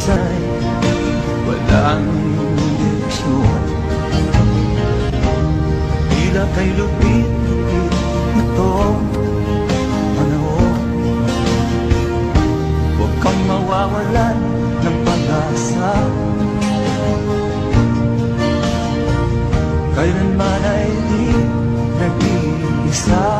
ay walang direksyon. Tila kay lupit-lupit itong panahon. Huwag kang mawawalan ng pag-asa. Kailanman ay di nag-iisa.